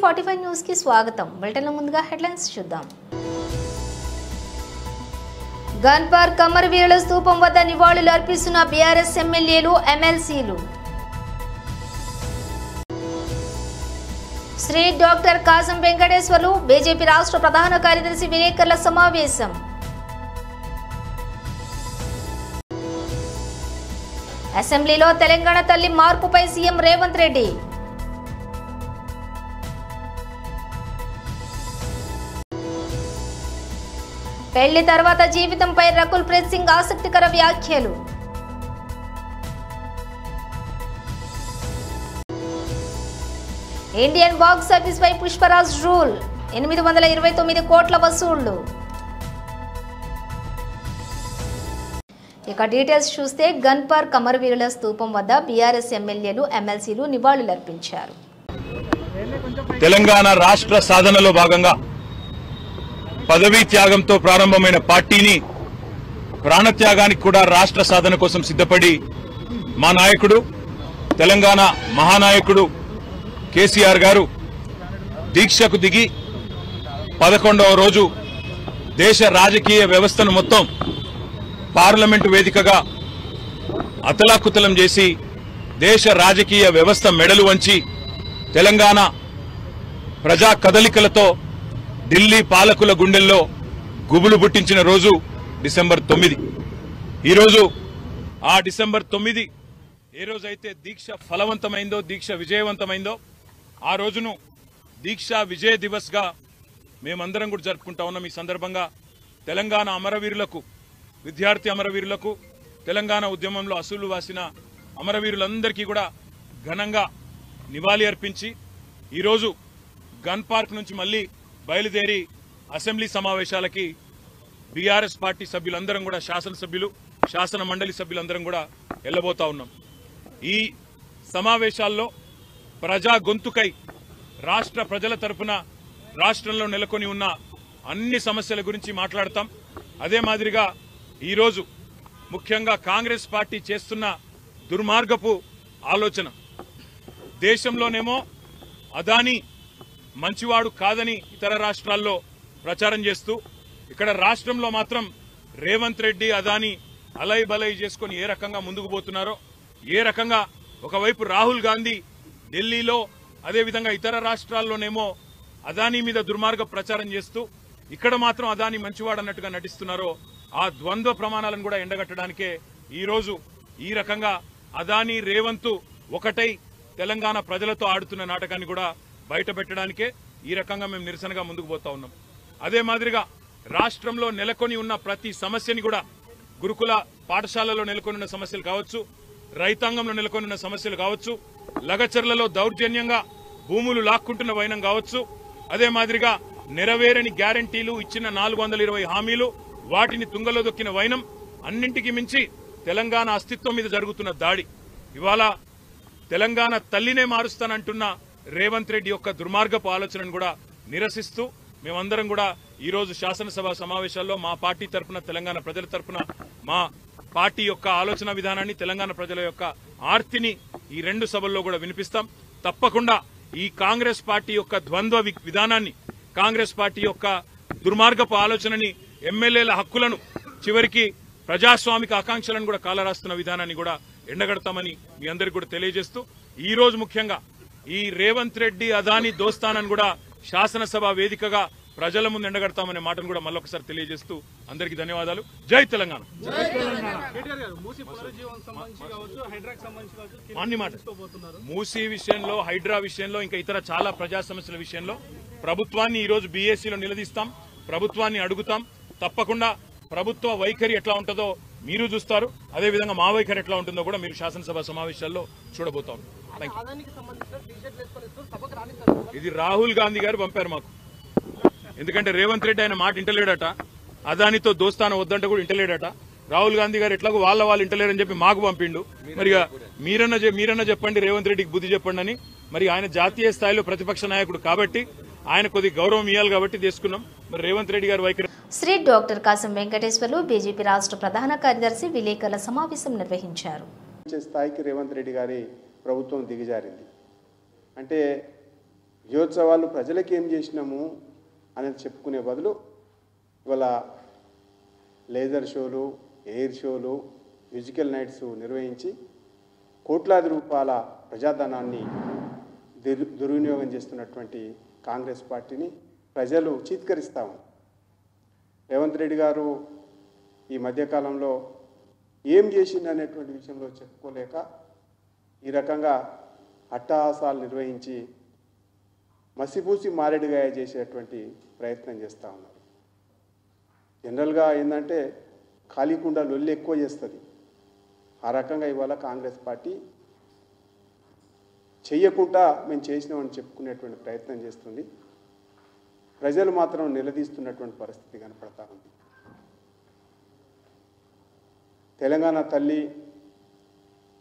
45 news కి స్వాగతం. Bulletin లో ముందుగా హెడ్లైన్స్ చూద్దాం. గన్ పార్క్ అమరవీరుల స్తూపం వద్ద నివాళులు అర్పిస్తున్న బీఆర్ఎస్ ఎమ్మెల్యేలు, ఎమ్మెల్సీలు. శ్రీ డాక్టర్ కాసం వెంకటేశ్వర్లు బీజేపీ రాష్ట్ర ప్రధాన కార్యదర్శి విలేకరుల సమావేశం. అసెంబ్లీలో తెలంగాణ తల్లి మార్పుపై సీఎం రేవంత్ రెడ్డి. పెళ్లి తర్వాత జీవితంపై రకుల్ ప్రీత్ సింగ్ ఆసక్తికర వ్యాఖ్యలు. ఇండియన్ బాక్స్ ఆఫీస్ పై పుష్పరాజ్ రూల్, 829 కోట్ల వసూళ్లు. ఇక డీటెయిల్స్ చూస్తే గన్ పార్క్ అమరవీరుల స్తూపం వద్ద బీఆర్ఎస్ ఎమ్మెల్యేలు, ఎమ్మెల్సీలు నివాళులర్పించారు. తెలంగాణ రాష్ట్ర సాధనలో భాగంగా పదవీ త్యాగంతో ప్రారంభమైన పార్టీని ప్రాణత్యాగానికి కూడా రాష్ట్ర సాధన కోసం సిద్ధపడి మా నాయకుడు, తెలంగాణ మహానాయకుడు కేసీఆర్ గారు దీక్షకు దిగి 11వ రోజు దేశ రాజకీయ వ్యవస్థను మొత్తం పార్లమెంటు వేదికగా అతలాకుతలం చేసి దేశ రాజకీయ వ్యవస్థ మెడలు వంచి తెలంగాణ ప్రజా కదలికలతో ఢిల్లీ పాలకుల గుండెల్లో గుబులు పుట్టించిన రోజు డిసెంబర్ 9. ఈరోజు ఆ డిసెంబర్ 9 ఏ రోజైతే దీక్ష ఫలవంతమైందో, దీక్ష విజయవంతమైందో ఆ రోజును దీక్షా విజయ దివస్ గా మేమందరం కూడా జరుపుకుంటా ఉన్నాం. ఈ సందర్భంగా తెలంగాణ అమరవీరులకు, విద్యార్థి అమరవీరులకు, తెలంగాణ ఉద్యమంలో అసూలు వాసిన అమరవీరులందరికీ కూడా ఘనంగా నివాళి అర్పించి ఈరోజు గన్ పార్క్ నుంచి మళ్ళీ బయలుదేరి అసెంబ్లీ సమావేశాలకి బీఆర్ఎస్ పార్టీ సభ్యులందరం కూడా, శాసనసభ్యులు, శాసన మండలి సభ్యులందరం కూడా వెళ్లబోతా ఉన్నాం. ఈ సమావేశాల్లో ప్రజా గొంతుకై రాష్ట్ర ప్రజల తరఫున రాష్ట్రంలో నెలకొని ఉన్న అన్ని సమస్యల గురించి మాట్లాడతాం. అదే మాదిరిగా ఈరోజు ముఖ్యంగా కాంగ్రెస్ పార్టీ చేస్తున్న దుర్మార్గపు ఆలోచన, దేశంలోనేమో అదానీ మంచివాడు కాదని ఇతర రాష్ట్రాల్లో ప్రచారం చేస్తూ ఇక్కడ రాష్ట్రంలో మాత్రం రేవంత్ రెడ్డి, అదానీ అలై బలై చేసుకుని ఏ రకంగా ముందుకు పోతున్నారో, ఏ రకంగా ఒకవైపు రాహుల్ గాంధీ ఢిల్లీలో, అదేవిధంగా ఇతర రాష్ట్రాల్లోనేమో అదానీ మీద దుర్మార్గ ప్రచారం చేస్తూ ఇక్కడ మాత్రం అదానీ మంచివాడు అన్నట్టుగా నటిస్తున్నారో ఆ ద్వంద్వ ప్రమాణాలను కూడా ఎండగట్టడానికే ఈరోజు ఈ రకంగా అదానీ, రేవంత్ ఒకటై తెలంగాణ ప్రజలతో ఆడుతున్న నాటకాన్ని కూడా బయట పెట్టడానికే ఈ రకంగా మేము నిరసనగా ముందుకు పోతా ఉన్నాం. అదే మాదిరిగా రాష్ట్రంలో నెలకొని ఉన్న ప్రతి సమస్యని కూడా, గురుకుల పాఠశాలలో నెలకొని ఉన్న సమస్యలు కావచ్చు, రైతాంగంలో నెలకొని ఉన్న సమస్యలు కావచ్చు, లగచర్లలో దౌర్జన్యంగా భూములు లాక్కుంటున్న వైనం కావచ్చు, అదే మాదిరిగా నెరవేరని గ్యారంటీలు, ఇచ్చిన 420 హామీలు, వాటిని తుంగలో దొక్కిన వైనం, అన్నింటికి మించి తెలంగాణ అస్తిత్వం మీద జరుగుతున్న దాడి, ఇవాళ తెలంగాణ తల్లినే మారుస్తానంటున్న రేవంత్ రెడ్డి యొక్క దుర్మార్గపు ఆలోచనను కూడా నిరసిస్తూ మేమందరం కూడా ఈరోజు శాసనసభ సమావేశాల్లో మా పార్టీ తరఫున, తెలంగాణ ప్రజల తరఫున మా పార్టీ యొక్క ఆలోచన విధానాన్ని, తెలంగాణ ప్రజల యొక్క ఆర్తిని ఈ రెండు సభల్లో కూడా వినిపిస్తాం. తప్పకుండా ఈ కాంగ్రెస్ పార్టీ యొక్క ద్వంద్వ విధానాన్ని, కాంగ్రెస్ పార్టీ యొక్క దుర్మార్గపు ఆలోచనని, ఎమ్మెల్యేల హక్కులను, చివరికి ప్రజాస్వామిక ఆకాంక్షలను కూడా కాలరాస్తున్న విధానాన్ని కూడా ఎండగడతామని మీ అందరికీ కూడా తెలియజేస్తూ ఈ రోజు ముఖ్యంగా ఈ రేవంత్ రెడ్డి, అదానీ దోస్తానని కూడా శాసనసభ వేదికగా ప్రజల ముందు ఎండగడతామనే మాటను కూడా మళ్ళొకసారి తెలియజేస్తూ అందరికీ ధన్యవాదాలు. జై తెలంగాణ. మూసీ విషయంలో, హైడ్రా విషయంలో, ఇంకా ఇతర చాలా ప్రజా సమస్యల విషయంలో ప్రభుత్వాన్ని ఈరోజు బీఏసీలో నిలదీస్తాం, ప్రభుత్వాన్ని అడుగుతాం. తప్పకుండా ప్రభుత్వ వైఖరి ఎట్లా ఉంటుందో మీరు చూస్తారు, అదేవిధంగా మా వైఖరి ఎట్లా ఉంటుందో కూడా మీరు శాసనసభ సమావేశాల్లో చూడబోతాం. ఇది రాహుల్ గాంధీ గారు పంపారు మాకు, ఎందుకంటే రేవంత్ రెడ్డి ఆయన మాట ఇంటలేడట, అదానితో దోస్తాన వద్దంటే కూడా ఇంటలేడట. రాహుల్ గాంధీ గారు ఎట్లాగో వాళ్ళు ఇంటలేరని చెప్పి మాకు పంపిండు. మరి మీరన్నా చెప్పండి, రేవంత్ రెడ్డికి బుద్ధి చెప్పండి అని. మరి ఆయన జాతీయ స్థాయిలో ప్రతిపక్ష నాయకుడు కాబట్టి ఆయన కొద్ది గౌరవం ఇవ్వాలి కాబట్టి తీసుకున్నాం. మరి రేవంత్ రెడ్డి గారి వైఖరి. శ్రీ డాక్టర్ కాసం వెంకటేశ్వర్లు బీజేపీ రాష్ట్ర ప్రధాన కార్యదర్శి విలేకరుల సమావేశం నిర్వహించారు. స్థాయికి రేవంత్ రెడ్డి గారి ప్రభుత్వం దిగజారింది. అంటే విజయోత్సవాలు ప్రజలకు ఏం చేసినాము అనేది చెప్పుకునే బదులు ఇవాళ లేజర్ షోలు, ఎయిర్ షోలు, మ్యూజికల్ నైట్స్ నిర్వహించి కోట్లాది రూపాయల ప్రజాధనాన్ని దుర్వినియోగం చేస్తున్నటువంటి కాంగ్రెస్ పార్టీని ప్రజలు చీత్కరిస్తాము. రేవంత్ రెడ్డి గారు ఈ మధ్యకాలంలో ఏం చేసింది అనేటువంటి విషయంలో చెప్పుకోలేక ఈ రకంగా అట్టహాసాలు నిర్వహించి మసిపూసి మారేడుగాయ చేసేటువంటి ప్రయత్నం చేస్తూ ఉన్నారు. జనరల్గా ఏంటంటే ఖాళీకుండా లొల్లి ఎక్కువ చేస్తుంది. ఆ రకంగా ఇవాళ కాంగ్రెస్ పార్టీ చెయ్యకుండా మేము చేసినామని చెప్పుకునేటువంటి ప్రయత్నం చేస్తుంది. ప్రజలు మాత్రం నిలదీస్తున్నటువంటి పరిస్థితి కనపడతా ఉంది. తెలంగాణ తల్లి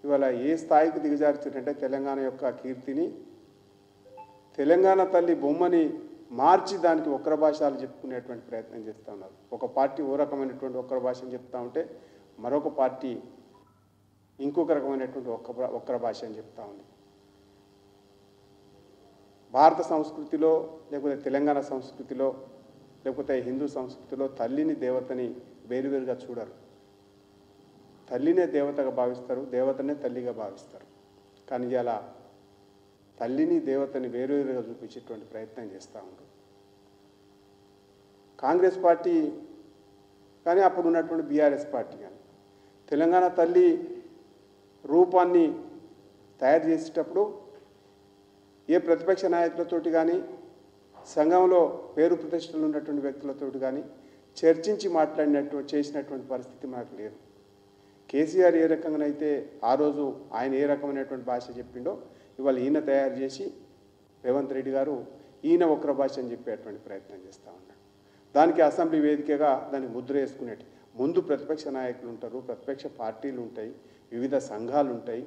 ఇవాళ ఏ స్థాయికి దిగజారుతుందంటే తెలంగాణ యొక్క కీర్తిని, తెలంగాణ తల్లి బొమ్మని మార్చి దానికి ఒక్కర భాషలు చెప్పుకునేటువంటి ప్రయత్నం చేస్తూ ఉన్నారు. ఒక పార్టీ ఓ రకమైనటువంటి ఒక్కర భాషను చెప్తా ఉంటే మరొక పార్టీ ఇంకొక రకమైనటువంటి ఒక్కర భాష అని చెప్తా ఉంది. భారత సంస్కృతిలో లేకపోతే తెలంగాణ సంస్కృతిలో లేకపోతే హిందూ సంస్కృతిలో తల్లిని దేవతని వేరువేరుగా చూడరు. తల్లినే దేవతగా భావిస్తారు, దేవతనే తల్లిగా భావిస్తారు. కానీ ఇలా తల్లిని దేవతని వేరువేరుగా చూపించేటువంటి ప్రయత్నం చేస్తూ ఉంటారు కాంగ్రెస్ పార్టీ కానీ అప్పుడు ఉన్నటువంటి బీఆర్ఎస్ పార్టీ కానీ. తెలంగాణ తల్లి రూపాన్ని తయారు చేసేటప్పుడు ఏ ప్రతిపక్ష నాయకులతోటి కానీ సంఘంలో పేరు ప్రతిష్టలు ఉన్నటువంటి వ్యక్తులతోటి కానీ చర్చించి చేసినటువంటి పరిస్థితి మనకు లేదు. కేసీఆర్ ఏ రకంగానైతే ఆ రోజు ఆయన ఏ రకమైనటువంటి భాష చెప్పిండో ఇవాళ ఈయన తయారు చేసి రేవంత్ రెడ్డి గారు ఈయన ఒక్కర భాష అని చెప్పేటువంటి ప్రయత్నం చేస్తూ ఉన్నాడు. దానికి అసెంబ్లీ వేదికగా దానికి ముద్ర వేసుకునేటి ముందు ప్రతిపక్ష నాయకులు ఉంటారు, ప్రతిపక్ష పార్టీలు ఉంటాయి, వివిధ సంఘాలు ఉంటాయి,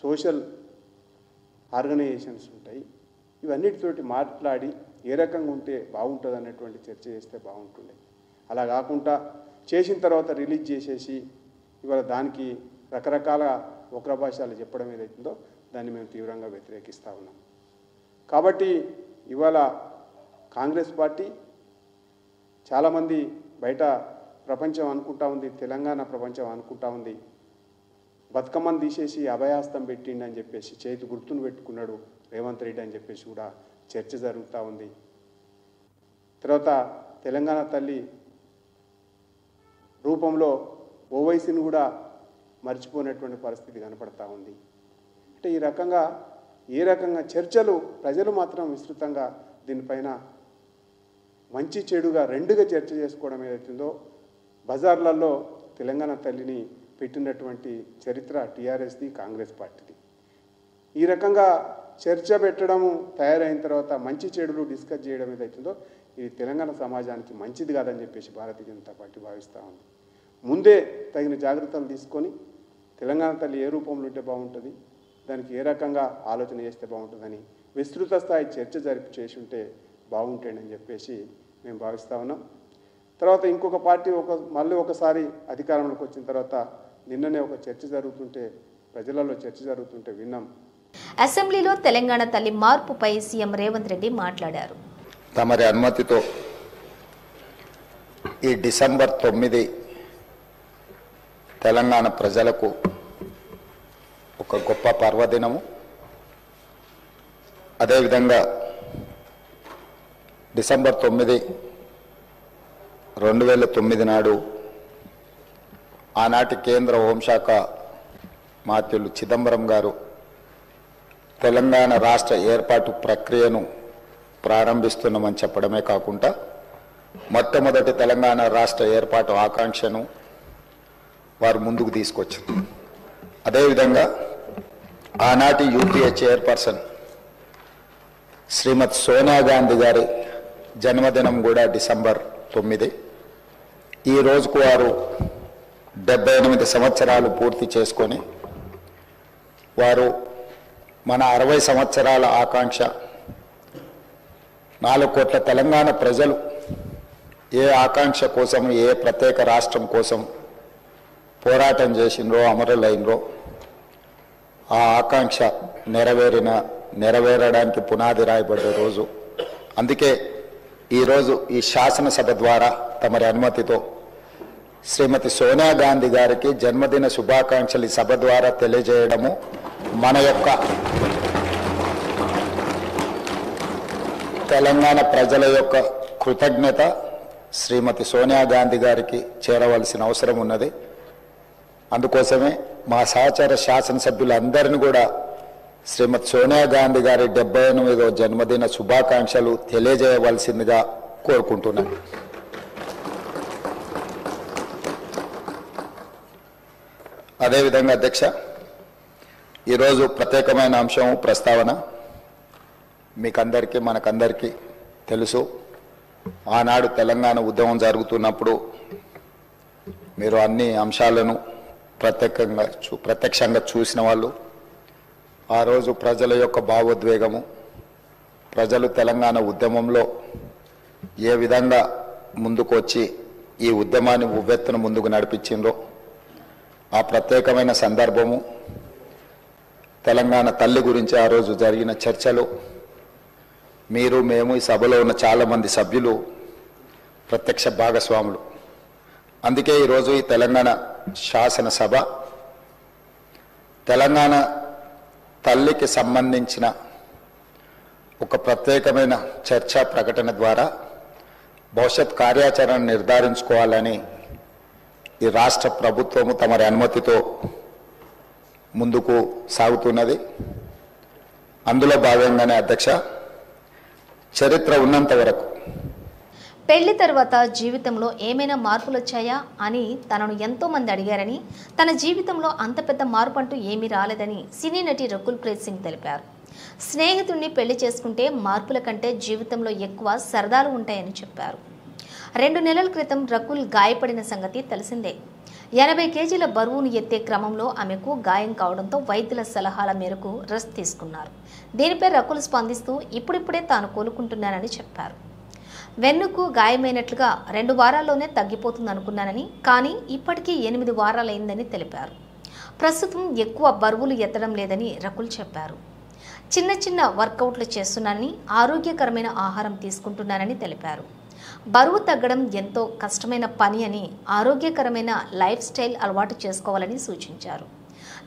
సోషల్ ఆర్గనైజేషన్స్ ఉంటాయి. ఇవన్నిటితోటి మాట్లాడి ఏ రకంగా ఉంటే బాగుంటుంది అన్నటువంటి చర్చ చేస్తే బాగుంటుండే. అలా కాకుండా చేసిన తర్వాత రిలీజ్ చేసేసి ఇవాళ దానికి రకరకాల ఒక్కర భాషలు చెప్పడం ఏదైతుందో దాన్ని మేము తీవ్రంగా వ్యతిరేకిస్తూ ఉన్నాం. కాబట్టి ఇవాళ కాంగ్రెస్ పార్టీ చాలామంది బయట ప్రపంచం అనుకుంటా ఉంది, తెలంగాణ ప్రపంచం అనుకుంటా ఉంది, బతుకమ్మను తీసేసి అభయాస్తం పెట్టిండి అని చెప్పేసి చేతి గుర్తును పెట్టుకున్నాడు రేవంత్ రెడ్డి అని చెప్పేసి కూడా చర్చ జరుగుతూ ఉంది. తర్వాత తెలంగాణ తల్లి రూపంలో ఓవైసీని కూడా మర్చిపోయినటువంటి పరిస్థితి కనపడతా ఉంది. అంటే ఈ రకంగా ఏ రకంగా చర్చలు ప్రజలు మాత్రం విస్తృతంగా దీనిపైన మంచి చెడుగా రెండుగా చర్చ చేసుకోవడం ఏదైతుందో బజార్లలో తెలంగాణ తల్లిని పెట్టినటువంటి చరిత్ర టీఆర్ఎస్ది, కాంగ్రెస్ పార్టీది. ఈ రకంగా చర్చ పెట్టడము తయారైన తర్వాత మంచి చెడులు డిస్కస్ చేయడం ఏదైతుందో ఇది తెలంగాణ సమాజానికి మంచిది కాదని చెప్పేసి భారతీయ జనతా పార్టీ భావిస్తూ ఉంది. ముందే తగిన జాగ్రత్తలు తీసుకొని తెలంగాణ తల్లి ఏ రూపంలో ఉంటే బాగుంటుంది, దానికి ఏ రకంగా ఆలోచన చేస్తే బాగుంటుందని విస్తృత స్థాయి చర్చ చేసి ఉంటే బాగుంటాయని చెప్పేసి మేము భావిస్తూ ఉన్నాం. తర్వాత ఇంకొక పార్టీ మళ్ళీ ఒకసారి అధికారంలోకి వచ్చిన తర్వాత నిన్ననే ఒక చర్చ జరుగుతుంటే ప్రజలలో చర్చ జరుగుతుంటే విన్నాం. అసెంబ్లీలో తెలంగాణ తల్లి మార్పుపై సీఎం రేవంత్ రెడ్డి మాట్లాడారు. తమరి అనుమతితో ఈ డిసెంబర్ 9 తెలంగాణ ప్రజలకు ఒక గొప్ప పర్వదినము. అదేవిధంగా డిసెంబర్ 9, 2009 నాడు ఆనాటి కేంద్ర హోంశాఖ మాత్యులు చిదంబరం గారు తెలంగాణ రాష్ట్ర ఏర్పాటు ప్రక్రియను ప్రారంభిస్తున్నామని చెప్పడమే కాకుండా మొట్టమొదటి తెలంగాణ రాష్ట్ర ఏర్పాటు ఆకాంక్షను వారు ముందుకు తీసుకొచ్చారు. అదేవిధంగా ఆనాటి యూపీఏ చైర్పర్సన్ శ్రీమతి సోనియా గాంధీ గారి జన్మదినం కూడా డిసెంబర్ 9. ఈ రోజుకు వారు 78 సంవత్సరాలు పూర్తి చేసుకొని వారు మన 60 సంవత్సరాల ఆకాంక్ష 4 కోట్ల తెలంగాణ ప్రజలు ఏ ఆకాంక్ష కోసం, ఏ ప్రత్యేక రాష్ట్రం కోసం పోరాటం చేసినరో, అమరులైనరో ఆ ఆకాంక్ష నెరవేరిన నెరవేరడానికి పునాది రాయబడే రోజు. అందుకే ఈరోజు ఈ శాసనసభ ద్వారా తమరి అనుమతితో శ్రీమతి సోనియా గాంధీ గారికి జన్మదిన శుభాకాంక్షలు ఈ సభ ద్వారా తెలియజేయడము మన యొక్క తెలంగాణ ప్రజల యొక్క కృతజ్ఞత శ్రీమతి సోనియా గాంధీ గారికి చేరవలసిన అవసరం ఉన్నది. అందుకోసమే మా సహచర శాసనసభ్యులందరినీ కూడా శ్రీమతి సోనియా గాంధీ గారి 78వ జన్మదిన శుభాకాంక్షలు తెలియజేయవలసిందిగా కోరుకుంటున్నాను. అదేవిధంగా అధ్యక్ష, ఈరోజు ప్రత్యేకమైన అంశం ప్రస్తావన మీకందరికీ మనకందరికీ తెలుసు. ఆనాడు తెలంగాణ ఉద్యమం జరుగుతున్నప్పుడు మీరు అన్ని అంశాలను ప్రత్యక్షంగా చూసిన వాళ్ళు. ఆ రోజు ప్రజల యొక్క భావోద్వేగము, ప్రజలు తెలంగాణ ఉద్యమంలో ఏ విధంగా ముందుకు వచ్చి ఈ ఉద్యమాన్ని ఉవ్వెత్తున ముందుకు నడిపించిందో ఆ ప్రత్యేకమైన సందర్భము, తెలంగాణ తల్లి గురించి ఆ రోజు జరిగిన చర్చలు మీరు మేము ఈ సభలో ఉన్న చాలామంది సభ్యులు ప్రత్యక్ష భాగస్వాములు. అందుకే ఈరోజు ఈ తెలంగాణ శాసనసభ తెలంగాణ తల్లికి సంబంధించిన ఒక ప్రత్యేకమైన చర్చా ప్రకటన ద్వారా భవిష్యత్ కార్యాచరణ నిర్ధారించుకోవాలని ఈ రాష్ట్ర ప్రభుత్వము తమరి అనుమతితో ముందుకు సాగుతున్నది. అందులో భాగంగానే అధ్యక్ష, చరిత్ర ఉన్నంత వరకు పెళ్లి తర్వాత జీవితంలో ఏమైనా మార్పులు వచ్చాయా అని తనను ఎంతో మంది అడిగారని, తన జీవితంలో అంత పెద్ద మార్పు అంటూ ఏమీ రాలేదని సినీ నటి రకుల్ ప్రీత్ సింగ్ తెలిపారు. స్నేహితుడిని పెళ్లి చేసుకుంటే మార్పుల కంటే జీవితంలో ఎక్కువ సరదాలు ఉంటాయని చెప్పారు. 2 నెలల క్రితం రకుల్ గాయపడిన సంగతి తెలిసిందే. 80 కేజీల బరువును ఎత్తే క్రమంలో ఆమెకు గాయం కావడంతో వైద్యుల సలహాల మేరకు రెస్ట్ తీసుకున్నారు. దీనిపై రకుల్ స్పందిస్తూ ఇప్పుడిప్పుడే తాను కోలుకుంటున్నానని చెప్పారు. వెన్నుకు గాయమైనట్లుగా 2 వారాల్లోనే తగ్గిపోతుందనుకున్నానని, కానీ ఇప్పటికీ 8 వారాలైందని తెలిపారు. ప్రస్తుతం ఎక్కువ బరువులు ఎత్తడం లేదని రకుల్ చెప్పారు. చిన్న చిన్న వర్కౌట్లు చేస్తున్నానని, ఆరోగ్యకరమైన ఆహారం తీసుకుంటున్నానని తెలిపారు. బరువు తగ్గడం ఎంతో కష్టమైన పని అని, ఆరోగ్యకరమైన లైఫ్ స్టైల్ అలవాటు చేసుకోవాలని సూచించారు.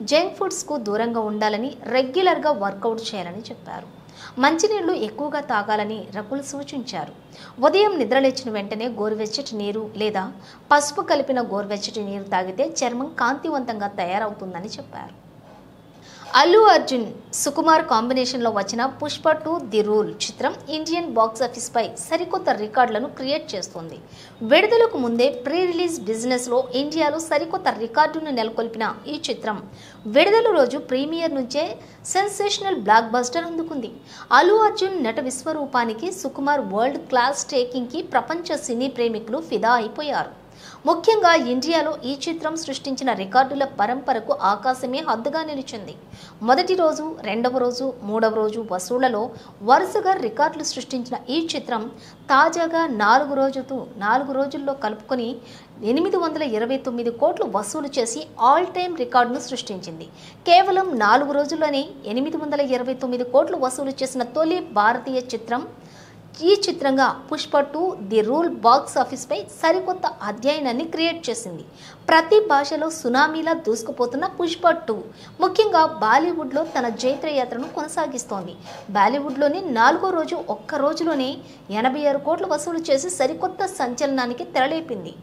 జంక్ ఫుడ్స్కు దూరంగా ఉండాలని, రెగ్యులర్గా వర్కౌట్ చేయాలని చెప్పారు. మంచినీళ్లు ఎక్కువగా తాగాలని రకుల్ సూచించారు. ఉదయం నిద్రలేచిన వెంటనే గోరువెచ్చటి నీరు లేదా పసుపు కలిపిన గోరువెచ్చటి నీరు తాగితే చర్మం కాంతివంతంగా తయారవుతుందని చెప్పారు. అల్లు అర్జున్ సుకుమార్ కాంబినేషన్లో వచ్చిన పుష్ప 2 ది రూల్ చిత్రం ఇండియన్ బాక్సాఫీస్ పై సరికొత్త రికార్డులను క్రియేట్ చేస్తోంది. విడుదలకు ముందే ప్రీ రిలీజ్ బిజినెస్లో ఇండియాలో సరికొత్త రికార్డును నెలకొల్పిన ఈ చిత్రం విడుదల రోజు ప్రీమియర్ నుంచే సెన్సేషనల్ బ్లాక్ బస్టర్ అందుకుంది. అల్లు అర్జున్ నట విశ్వరూపానికి, సుకుమార్ వరల్డ్ క్లాస్ టేకింగ్కి ప్రపంచ సినీ ప్రేమికులు ఫిదా అయిపోయారు. ముఖ్యంగా ఇండియాలో ఈ చిత్రం సృష్టించిన రికార్డుల పరంపరకు ఆకాశమే హద్దుగా నిలిచింది. మొదటి రోజు, 2వ రోజు, 3వ రోజు వసూళ్లలో వరుసగా రికార్డులు సృష్టించిన ఈ చిత్రం తాజాగా 4 రోజుల్లో కలుపుకొని 829 కోట్లు వసూలు చేసి ఆల్ టైమ్ రికార్డును సృష్టించింది. కేవలం 4 రోజుల్లోనే 829 కోట్లు వసూలు చేసిన తొలి భారతీయ చిత్రం ఈ చిత్రంగా పుష్ప 2 ది రూల్ బాక్స్ ఆఫీస్పై సరికొత్త అధ్యయనాన్ని క్రియేట్ చేసింది. ప్రతి భాషలో సునామీలా దూసుకుపోతున్న పుష్ప 2 ముఖ్యంగా బాలీవుడ్లో తన జైత్రయాత్రను కొనసాగిస్తోంది. బాలీవుడ్లోని 4వ రోజు ఒక్క రోజులోనే 86 కోట్లు వసూలు చేసి సరికొత్త సంచలనానికి తెరలేపింది.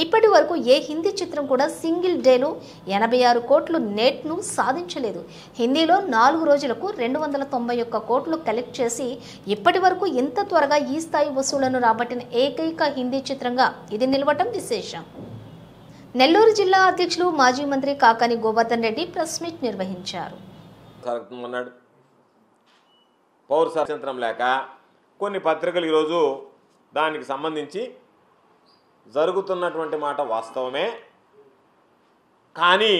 ఇప్పటి వరకు ఏ హిందీ చిత్రం కూడా సింగిల్ డేలో 86 కోట్లు నెట్ను సాధించలేదు. హిందీలో 4 రోజులకు 291 కోట్లు కలెక్ట్ చేసి ఇప్పటి వరకు ఇంత త్వరగా ఈ స్థాయి వసూళ్లను రాబట్టిన ఏకైక హిందీ చిత్రంగా ఇది నిలవటం విశేషం. నెల్లూరు జిల్లా అధ్యక్షులు మాజీ మంత్రి కాకాని గోవర్ధన్ రెడ్డి ప్రెస్ మీట్ నిర్వహించారు. పౌర స్వాతంత్రం లేక కొన్ని పత్రికలు ఈరోజు దానికి సంబంధించి జరుగుతున్నటువంటి మాట వాస్తవమే, కానీ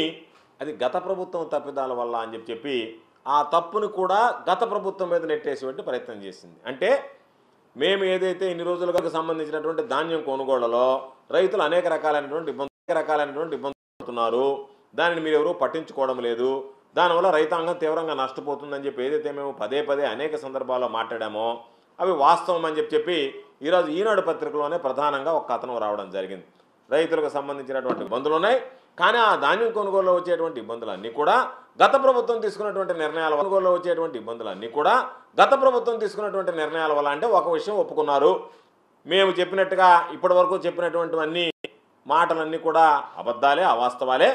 అది గత ప్రభుత్వం తప్పిదాల వల్ల అని చెప్పి ఆ తప్పును కూడా గత ప్రభుత్వం మీద నెట్టేసేటువంటి ప్రయత్నం చేసింది. అంటే మేము ఏదైతే ఇన్ని రోజులుగా సంబంధించినటువంటి ధాన్యం కొనుగోళ్లలో రైతులు అనేక రకాలైనటువంటి ఇబ్బందులు పడుతున్నారు, దానిని మీరు ఎవరూ పట్టించుకోవడం లేదు, దానివల్ల రైతాంగం తీవ్రంగా నష్టపోతుందని చెప్పి ఏదైతే మేము పదే పదే అనేక సందర్భాల్లో మాట్లాడామో అవి వాస్తవం అని చెప్పి ఈరోజు ఈనాడు పత్రికలోనే ప్రధానంగా ఒక కథనం రావడం జరిగింది. రైతులకు సంబంధించినటువంటి ఇబ్బందులు ఉన్నాయి, కానీ ఆ ధాన్యం కొనుగోలులో వచ్చేటువంటి ఇబ్బందులన్నీ కూడా గత ప్రభుత్వం తీసుకున్నటువంటి నిర్ణయాల కొనుగోలులో వచ్చేటువంటి ఇబ్బందులన్నీ కూడా గత ప్రభుత్వం తీసుకున్నటువంటి నిర్ణయాల వల్ల. అంటే ఒక విషయం ఒప్పుకున్నారు, మేము చెప్పినట్టుగా ఇప్పటి వరకు చెప్పినటువంటివన్నీ మాటలన్నీ కూడా అబద్ధాలే, అవాస్తవాలే,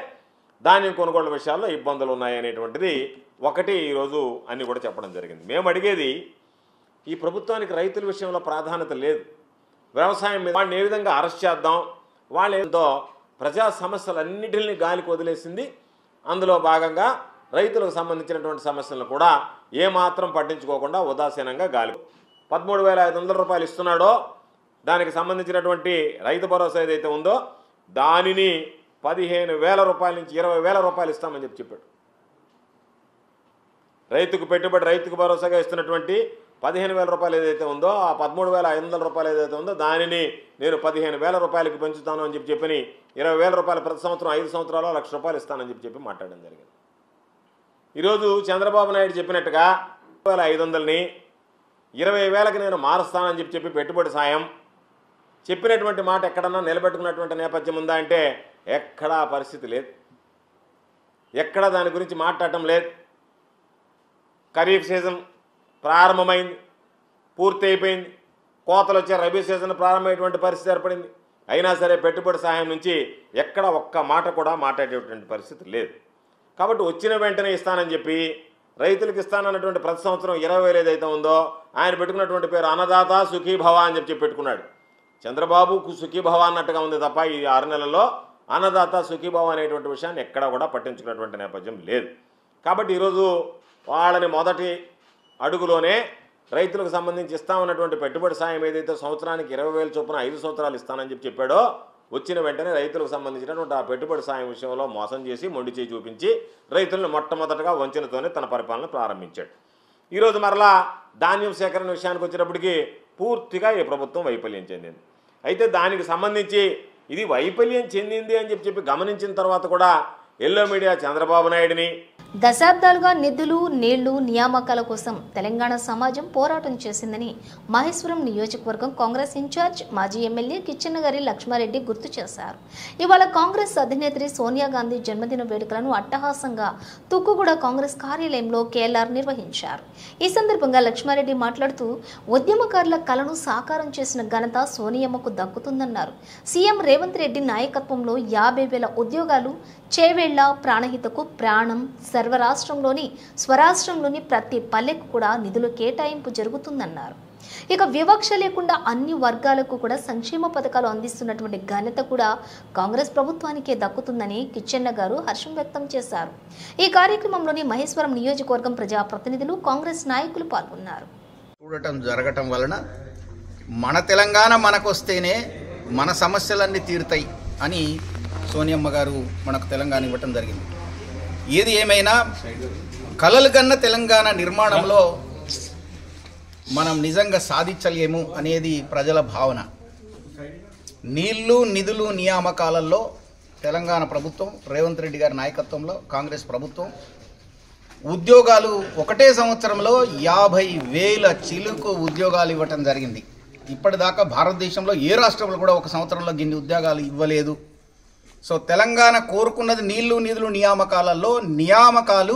ధాన్యం కొనుగోలు విషయాల్లో ఇబ్బందులు ఉన్నాయనేటువంటిది ఒకటి ఈరోజు అన్నీ కూడా చెప్పడం జరిగింది. మేము అడిగేది, ఈ ప్రభుత్వానికి రైతుల విషయంలో ప్రాధాన్యత లేదు. వ్యవసాయం మీద వాళ్ళని ఏ విధంగా అరెస్ట్ చేద్దాం, వాళ్ళు ఏంటో ప్రజా సమస్యలన్నిటిని గాలికి వదిలేసింది. అందులో భాగంగా రైతులకు సంబంధించినటువంటి సమస్యలను కూడా ఏమాత్రం పట్టించుకోకుండా ఉదాసీనంగా గాలి 13,500 రూపాయలు ఇస్తున్నాడో దానికి సంబంధించినటువంటి రైతు భరోసా ఏదైతే ఉందో దానిని 15,000 రూపాయల నుంచి 20,000 రూపాయలు ఇస్తామని చెప్పాడు. రైతుకు పెట్టుబడి రైతుకు భరోసాగా ఇస్తున్నటువంటి 15,000 రూపాయలు ఏదైతే ఉందో ఆ 13,500 రూపాయలు ఏదైతే ఉందో దానిని నేను 15,000 రూపాయలకి పెంచుతాను అని చెప్పి 20,000 రూపాయలు ప్రతి సంవత్సరం 5 సంవత్సరాలు 1,00,000 రూపాయలు ఇస్తానని చెప్పి మాట్లాడడం జరిగింది. ఈరోజు చంద్రబాబు నాయుడు చెప్పినట్టుగా 500ని 20,000కి నేను మారుస్తానని చెప్పి పెట్టుబడి సాయం చెప్పినటువంటి మాట ఎక్కడన్నా నిలబెట్టుకున్నటువంటి నేపథ్యం ఉందా అంటే ఎక్కడా పరిస్థితి లేదు, ఎక్కడా దాని గురించి మాట్లాడటం లేదు. ఖరీఫ్ సీజన్ ప్రారంభమైంది, పూర్తి అయిపోయింది, కోతలు వచ్చే రబీ సీజన్ ప్రారంభమైనటువంటి పరిస్థితి ఏర్పడింది. అయినా సరే పెట్టుబడి సహాయం నుంచి ఎక్కడ ఒక్క మాట కూడా మాట్లాడేటువంటి పరిస్థితి లేదు. కాబట్టి వచ్చిన వెంటనే ఇస్తానని చెప్పి రైతులకు ఇస్తానన్నటువంటి ప్రతి సంవత్సరం 20,000 ఏదైతే ఉందో ఆయన పెట్టుకున్నటువంటి పేరు అన్నదాత సుఖీభవ అని చెప్పి పెట్టుకున్నాడు. చంద్రబాబుకు సుఖీభవ అన్నట్టుగా ఉంది తప్ప ఈ 6 నెలల్లో అన్నదాత సుఖీభవ అనేటువంటి విషయాన్ని ఎక్కడా కూడా పట్టించుకున్నటువంటి నేపథ్యం లేదు. కాబట్టి ఈరోజు వాళ్ళని మొదటి అడుగులోనే రైతులకు సంబంధించి ఇస్తామన్నటువంటి పెట్టుబడి సాయం ఏదైతే సంవత్సరానికి 20,000 చొప్పున 5 సంవత్సరాలు ఇస్తానని చెప్పాడో వచ్చిన వెంటనే రైతులకు సంబంధించినటువంటి ఆ పెట్టుబడి సాయం విషయంలో మోసం చేసి మొండి చేయి చూపించి రైతులను మొట్టమొదటగా వంచనతోనే తన పరిపాలన ప్రారంభించాడు. ఈరోజు మరలా ధాన్యం సేకరణ విషయానికి వచ్చేటప్పటికి పూర్తిగా ఈ ప్రభుత్వం వైఫల్యం చెందింది. అయితే దానికి సంబంధించి ఇది వైఫల్యం చెందింది అని చెప్పి గమనించిన తర్వాత కూడా ఎల్లో మీడియా చంద్రబాబు నాయుడిని దశాబ్దాలుగా నిధులు, నీళ్లు, నియామకాల కోసం తెలంగాణ సమాజం పోరాటం చేసిందని మహేశ్వరం నియోజకవర్గం కాంగ్రెస్ ఇన్ఛార్జ్ మాజీ ఎమ్మెల్యే కిచ్చెన్నగారి లక్ష్మారెడ్డి గుర్తు చేశారు. ఇవాళ కాంగ్రెస్ అధినేత్రి సోనియా గాంధీ జన్మదిన వేడుకలను అట్టహాసంగా తుక్కుగూడ కాంగ్రెస్ కార్యాలయంలో కేఎల్ఆర్ నిర్వహించారు. ఈ సందర్భంగా లక్ష్మారెడ్డి మాట్లాడుతూ ఉద్యమకారుల కలను సాకారం చేసిన ఘనత సోనియమ్మకు దక్కుతుందన్నారు. సీఎం రేవంత్ రెడ్డి నాయకత్వంలో 50,000 ఉద్యోగాలు, చేవేళ్ల ప్రాణహితకు ప్రాణం, సర్వరాష్ట్రంలోని స్వరాష్ట్రంలోని ప్రతి పల్లెకు కూడా నిధుల కేటాయింపు జరుగుతుందన్నారు. ఇక వివక్ష లేకుండా అన్ని వర్గాలకు కూడా సంక్షేమ పథకాలు అందిస్తున్నటువంటి ఘనత కూడా కాంగ్రెస్ ప్రభుత్వానికే దక్కుతుందని కిచ్చెన్న గారు హర్షం వ్యక్తం చేశారు. ఈ కార్యక్రమంలోని మహేశ్వరం నియోజకవర్గం ప్రజాప్రతినిధులు, కాంగ్రెస్ నాయకులు పాల్గొన్నారు. చూడటం జరగటం వలన మన తెలంగాణ మనకొస్తేనే మన సమస్యలన్నీ తీరుతాయి అని సోనియమ్మ గారు మనకు తెలంగాణ ఇవ్వటం జరిగింది. ఏది ఏమైనా కలలు కన్న తెలంగాణ నిర్మాణంలో మనం నిజంగా సాధించలేము అనేది ప్రజల భావన. నీళ్లు, నిధులు, నియామకాలలో తెలంగాణ ప్రభుత్వం రేవంత్ రెడ్డి గారి నాయకత్వంలో కాంగ్రెస్ ప్రభుత్వం ఉద్యోగాలు ఒకటే సంవత్సరంలో 50,000 చిలుకు ఉద్యోగాలు ఇవ్వటం జరిగింది. ఇప్పటిదాకా భారతదేశంలో ఏ రాష్ట్రంలో కూడా ఒక సంవత్సరంలో గిన్ని ఉద్యోగాలు ఇవ్వలేదు. సో తెలంగాణ కోరుకున్నది నీళ్లు, నిధులు, నియామకాలలో నియామకాలు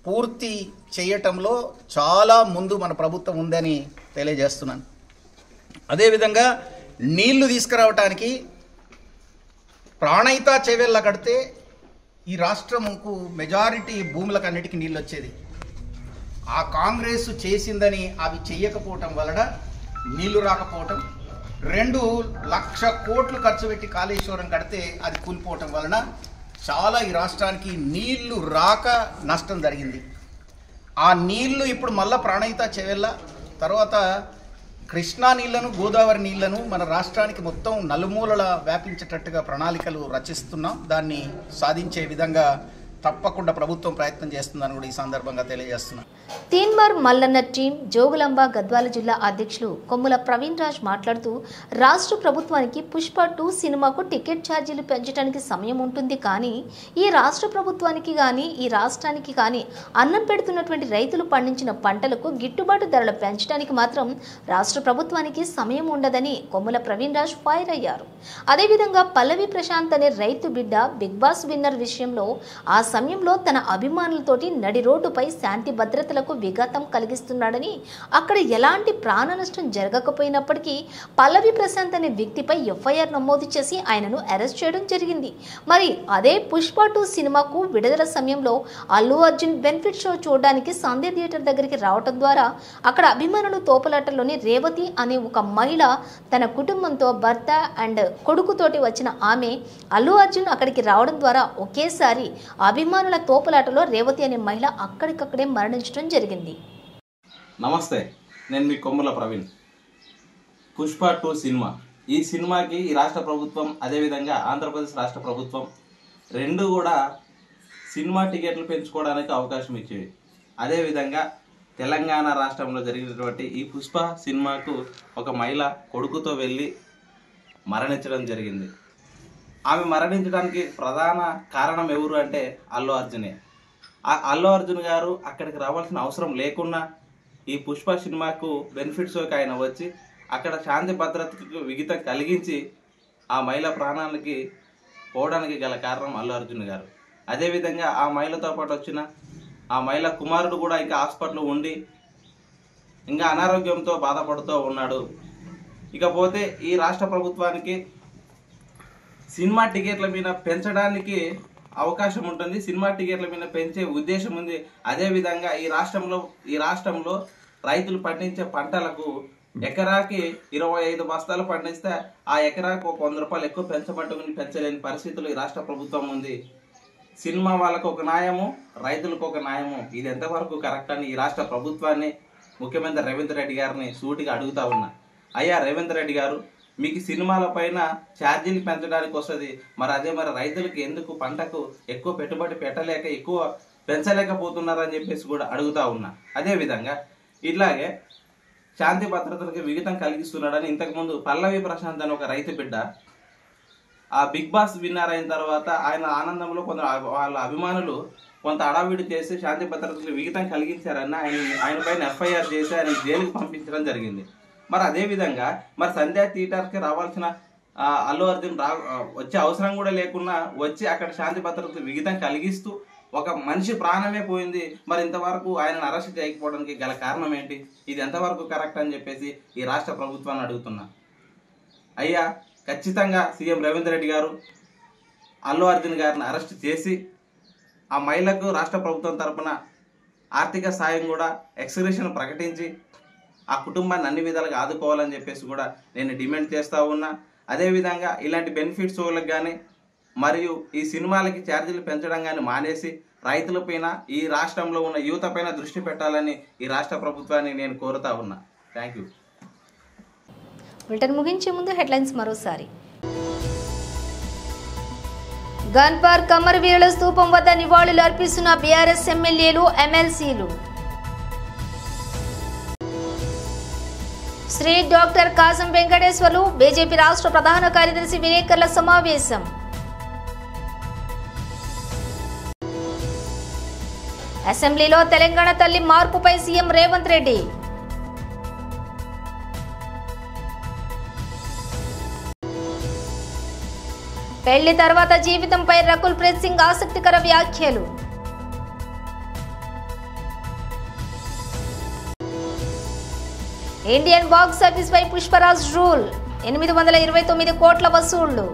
పూర్తి చేయటంలో చాలా ముందు మన ప్రభుత్వం ఉందని తెలియజేస్తున్నాను. అదేవిధంగా నీళ్లు తీసుకురావటానికి ప్రాణహిత చెవెళ్ళ కడితే ఈ రాష్ట్రంకు మెజారిటీ భూములకన్నిటికీ నీళ్ళు వచ్చేది. ఆ కాంగ్రెస్ చేసిందని అవి చెయ్యకపోవటం వలన నీళ్లు రాకపోవటం, 2 లక్షల కోట్లు ఖర్చు పెట్టి కాళేశ్వరం కడితే అది కూలిపోవటం వలన చాలా ఈ రాష్ట్రానికి నీళ్లు రాక నష్టం జరిగింది. ఆ నీళ్లు ఇప్పుడు మళ్ళా ప్రాణహిత చెవెళ్ళ తర్వాత కృష్ణా నీళ్లను, గోదావరి నీళ్లను మన రాష్ట్రానికి మొత్తం నలుమూలల వ్యాపించేటట్టుగా ప్రణాళికలు రచిస్తున్నాం. దాన్ని సాధించే విధంగా తప్పకుండా ప్రభుత్వం ప్రయత్నం చేస్తుందని కూడా ఈ సందర్భంగా తెలియజేస్తున్నాను. తీన్మార్ మల్లన్న టీం జోగులాంబ గద్వాల జిల్లా అధ్యక్షులు కొమ్ముల ప్రవీణ్ రాజ్ మాట్లాడుతూ రాష్ట్ర ప్రభుత్వానికి పుష్ప 2 సినిమాకు టికెట్ ఛార్జీలు పెంచడానికి సమయం ఉంటుంది, కానీ ఈ రాష్ట్ర ప్రభుత్వానికి కానీ ఈ రాష్ట్రానికి కానీ అన్నం పెడుతున్నటువంటి రైతులు పండించిన పంటలకు గిట్టుబాటు ధరలు పెంచడానికి మాత్రం రాష్ట్ర ప్రభుత్వానికి సమయం ఉండదని కొమ్ముల ప్రవీణ్ రాజ్ ఫైర్ అయ్యారు. అదేవిధంగా పల్లవి ప్రశాంత్ అనే రైతు బిడ్డ బిగ్ బాస్ విన్నర్ విషయంలో ఆ సమయంలో తన అభిమానులతోటి నడి రోడ్డుపై శాంతి భద్రతలకు విఘాతం కలిగిస్తున్నాడని, అక్కడ ఎలాంటి ప్రాణ నష్టం జరగకపోయినప్పటికీ పల్లవి ప్రశాంత్ అనే వ్యక్తిపై ఎఫ్ఐఆర్ నమోదు చేసి ఆయనను అరెస్ట్ చేయడం జరిగింది. మరి అదే పుష్ప 2 సినిమాకు విడుదల సమయంలో అల్లు అర్జున్ బెనిఫిట్ షో చూడడానికి సంధ్య థియేటర్ దగ్గరికి రావడం ద్వారా అక్కడ అభిమానులు తోపులాటల్లోని రేవతి అనే ఒక మహిళ తన కుటుంబంతో భర్త అండ్ కొడుకుతోటి వచ్చిన ఆమె అల్లు అర్జున్ అక్కడికి రావడం ద్వారా ఒకేసారి అభిమానుల తోపులాటలో రేవతి అనే మహిళ అక్కడికక్కడే మరణించడం జరిగింది. నమస్తే, నేను మీ కొమ్ముల ప్రవీణ్. పుష్ప 2 సినిమా, ఈ సినిమాకి ఈ రాష్ట్ర ప్రభుత్వం అదేవిధంగా ఆంధ్రప్రదేశ్ రాష్ట్ర ప్రభుత్వం రెండు కూడా సినిమా టికెట్లు పెంచుకోవడానికి అవకాశం ఇచ్చేవి. అదేవిధంగా తెలంగాణ రాష్ట్రంలో జరిగినటువంటి ఈ పుష్ప సినిమాకు ఒక మహిళ కొడుకుతో వెళ్ళి మరణించడం జరిగింది. ఆమె మరణించడానికి ప్రధాన కారణం ఎవరు అంటే అల్లు అర్జునే. అల్లు అర్జున్ గారు అక్కడికి రావాల్సిన అవసరం లేకున్నా ఈ పుష్ప సినిమాకు బెనిఫిట్ షోకి ఆయన వచ్చి అక్కడ శాంతి భద్రతకు విఘాతం కలిగించి ఆ మహిళ ప్రాణానికి పోవడానికి గల కారణం అల్లు అర్జున్ గారు. అదేవిధంగా ఆ మహిళతో పాటు వచ్చిన ఆ మహిళ కుమారుడు కూడా ఇంకా హాస్పిటల్లో ఉండి ఇంకా అనారోగ్యంతో బాధపడుతూ ఉన్నాడు. ఇకపోతే ఈ రాష్ట్ర ప్రభుత్వానికి సినిమా టికెట్ల మీద పెంచడానికి అవకాశం ఉంటుంది, సినిమా టికెట్ల మీద పెంచే ఉద్దేశం ఉంది. అదేవిధంగా ఈ రాష్ట్రంలో రైతులు పండించే పంటలకు ఎకరాకి 25 బస్తాలు పండిస్తే ఆ ఎకరాకు ఒక 100 రూపాయలు ఎక్కువ పెంచబట్టుకుని పెంచలేని పరిస్థితులు ఈ రాష్ట్ర ప్రభుత్వం ఉంది. సినిమా వాళ్ళకు ఒక న్యాయము, రైతులకు ఒక న్యాయము, ఇది ఎంతవరకు కరెక్ట్ అని ఈ రాష్ట్ర ప్రభుత్వాన్ని ముఖ్యమంత్రి రేవంత్ రెడ్డి గారిని సూటిగా అడుగుతా ఉన్నా. అయ్యా రేవంత్ రెడ్డి గారు, మీకు సినిమాల పైన ఛార్జీలు పెంచడానికి వస్తుంది, మరి రైతులకు ఎందుకు పంటకు ఎక్కువ పెట్టుబడి పెట్టలేక ఎక్కువ పెంచలేకపోతున్నారని చెప్పేసి కూడా అడుగుతా ఉన్నా. అదేవిధంగా ఇట్లాగే శాంతి భద్రతలకు విఘాతం కలిగిస్తున్నాడని ఇంతకుముందు పల్లవి ప్రశాంత్ అని ఒక రైతు బిడ్డ ఆ బిగ్ బాస్ విన్నర్ అయిన తర్వాత ఆయన ఆనందంలో వాళ్ళ అభిమానులు కొంత అడావిడి చేసి శాంతి భద్రతలకు విఘాతం కలిగించారని ఆయన పైన ఎఫ్ఐఆర్ చేసి ఆయన జైలుకి పంపించడం జరిగింది. మరి అదేవిధంగా మరి సంధ్యా థియేటర్కి రావాల్సిన అల్లు అర్జున్ వచ్చే అవసరం కూడా లేకున్నా వచ్చి అక్కడ శాంతి భద్రతలకు విఘాతం కలిగిస్తూ ఒక మనిషి ప్రాణమే పోయింది. మరి ఇంతవరకు ఆయనను అరెస్ట్ చేయకపోవడానికి గల కారణం ఏంటి? ఇది ఎంతవరకు కరెక్ట్ అని చెప్పేసి ఈ రాష్ట్ర ప్రభుత్వాన్ని అడుగుతున్నా. అయ్యా, ఖచ్చితంగా సీఎం రేవంత్ రెడ్డి గారు అల్లు అర్జున్ గారిని అరెస్ట్ చేసి ఆ మహిళకు రాష్ట్ర ప్రభుత్వం తరఫున ఆర్థిక సాయం కూడా ఎక్స్గ్రేషన్ ప్రకటించి ఆ కుటుంబాన్ని అన్ని విధాలుగా ఆదుకోవాలని చెప్పేసి కూడా నేను డిమాండ్ చేస్తూ ఉన్నా. అదేవిధంగా ఇలాంటి బెనిఫిట్ షోలకు కానీ మరియు ఈ సినిమాలకి ఛార్జీలు పెంచడం కానీ మానేసి రైతులపైన ఈ రాష్ట్రంలో ఉన్న యువత పైన దృష్టి పెట్టాలని ఈ రాష్ట్ర ప్రభుత్వాన్ని నేను కోరుతా ఉన్నా. Thank you. బులెటిన్ ముగించే ముందు హెడ్లైన్స్ మరోసారి. గన్ పార్క్ అమరవీరుల స్తూపం వద్ద నివాళులు అర్పిస్తున్న బీఆర్ఎస్ ఎమ్మెల్యేలు, ఎమ్మెల్సీలు. శ్రీ డాక్టర్ కాసం వెంకటేశ్వర్లు, బీజేపీ రాష్ట్ర ప్రధాన కార్యదర్శి విలేకరుల సమావేశం. అసెంబ్లీలో తెలంగాణ తల్లి మార్పుపై సీఎం రేవంత్ రెడ్డి. పెళ్లి తర్వాత జీవితంపై రకుల్ ప్రీత్ సింగ్ ఆసక్తికర వ్యాఖ్యలు. ఇండియన్ బాక్స్ ఆఫీస్ పై పుష్పరాజ్ రూల్, 829 కోట్ల వసూళ్లు.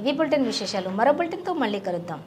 ఇవి బులెటిన్ విశేషాలు. మరో బులెటిన్తో మళ్ళీ కలుద్దాం.